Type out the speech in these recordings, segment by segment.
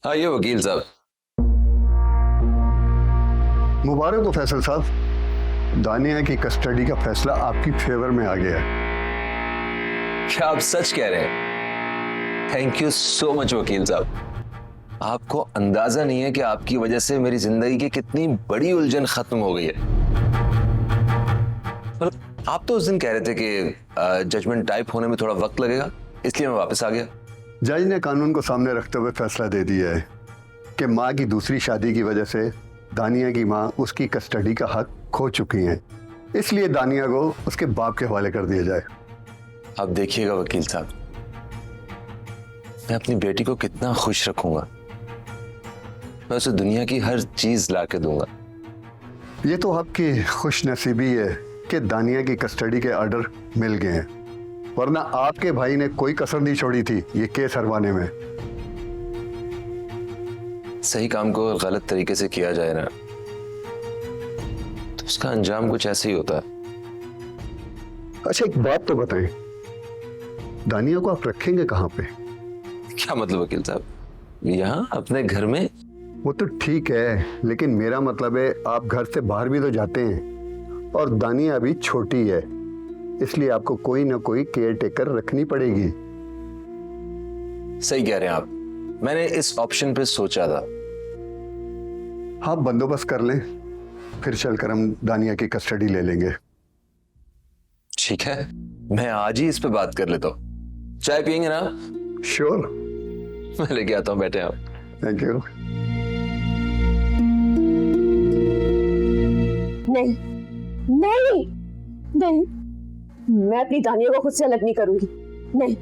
आइए वकील साहब। मुबारक हो फैसल साहब, दानिया की कस्टडी का फैसला आपकी फेवर में आ गया है। क्या आप सच कह रहे हैं? थैंक यू सो मच वकील साहब। आपको अंदाजा नहीं है कि आपकी वजह से मेरी जिंदगी की कितनी बड़ी उलझन खत्म हो गई है। मतलब आप तो उस दिन कह रहे थे कि जजमेंट टाइप होने में थोड़ा वक्त लगेगा, इसलिए मैं वापस आ गया। जज ने कानून को सामने रखते हुए फैसला दे दिया है कि माँ की दूसरी शादी की वजह से दानिया की माँ उसकी कस्टडी का हक खो चुकी हैं, इसलिए दानिया को उसके बाप के हवाले कर दिया जाए। आप देखिएगा वकील साहब, मैं अपनी बेटी को कितना खुश रखूंगा। मैं उसे दुनिया की हर चीज ला के दूंगा। ये तो आपकी खुश नसीबी है कि दानिया की कस्टडी के ऑर्डर मिल गए हैं, वरना आपके भाई ने कोई कसर नहीं छोड़ी थी ये केस हरवाने में। सही काम को गलत तरीके से किया जाए ना, तो उसका अंजाम कुछ ऐसे ही होता है। अच्छा एक बात तो बताएं, दानिया को आप रखेंगे कहाँ पे? क्या मतलब वकील साहब? यहाँ अपने घर में? वो तो ठीक है, लेकिन मेरा मतलब है आप घर से बाहर भी तो जाते हैं और दानिया अभी छोटी है, इसलिए आपको कोई ना कोई केयर टेकर रखनी पड़ेगी। सही कह रहे हैं आप, मैंने इस ऑप्शन पे सोचा था। आप बंदोबस्त कर लें, फिर चलकर हम दानिया की कस्टडी ले लेंगे। ठीक है, मैं आज ही इस पे बात कर लेता हूँ। चाय पियेंगे ना? श्योर। मैं लेके आता हूँ, बैठे आप। Thank you. नहीं नहीं नहीं, मैं अपनी दानिया को खुद से अलग नहीं करूंगी। नहीं।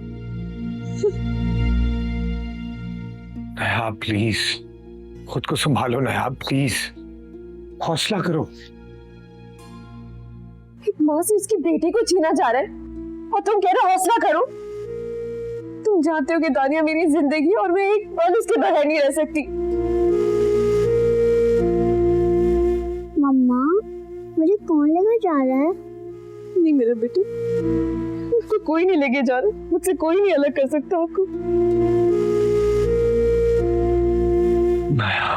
नया प्लीज खुद को संभालो। नया प्लीज हौसला करो। एक माँ से उसकी बेटी को छीना जा रहा है और तुम कह रहे हो हौसला करो। तुम जानते हो कि दानिया मेरी जिंदगी और मैं एक पल उसके बगैर नहीं रह सकती। मम्मा मुझे कौन लेकर जा रहा है? नहीं मेरे बेटे, उसको कोई नहीं लेके जा रहा, मुझसे कोई नहीं अलग कर सकता आपको। नया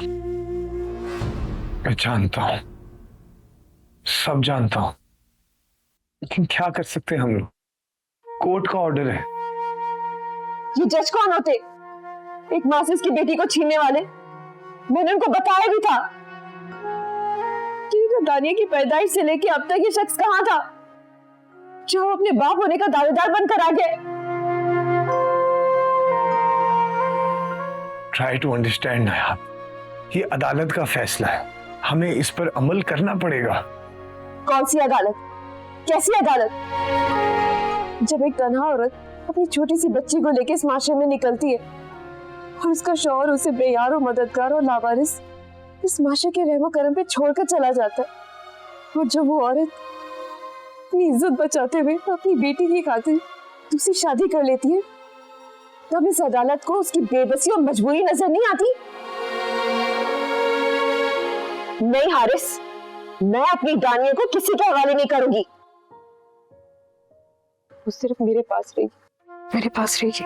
मैं जानता हूं, सब जानता हूं, लेकिन क्या कर सकते हैं हम लोग? कोर्ट का ऑर्डर है। ये जज कौन होते? एक माँ से उसकी बेटी को छीनने वाले। मैंने उनको बताया भी था कि जो दानिया की पैदाइश से लेके अब तक ये शख्स कहाँ था जो अपने बाप होने का दावेदार बनकर आ गए। ट्राई टू अंडरस्टैंड नया, ये अदालत का फैसला है, हमें इस पर अमल करना पड़ेगा। कौन सी अदालत? कैसी अदालत? जब एक तन्हा औरत अपनी छोटी सी बच्ची को लेकर इस माशरे में निकलती है और उसका शौहर उसे बेयार और मददगार और लावारिस इस माशरे के रहमो करम पे छोड़कर चला जाता है, और जब वो औरत अपनी इज्जत बचाते हुए अपनी बेटी की खातिर दूसरी शादी कर लेती है, तब इस अदालत को उसकी बेबसी और मजबूरी नजर नहीं आती। नहीं हारिस, मैं अपनी दानिया को किसी के हवाले नहीं करूंगी। वो सिर्फ मेरे पास रहेगी, मेरे पास रहेगी।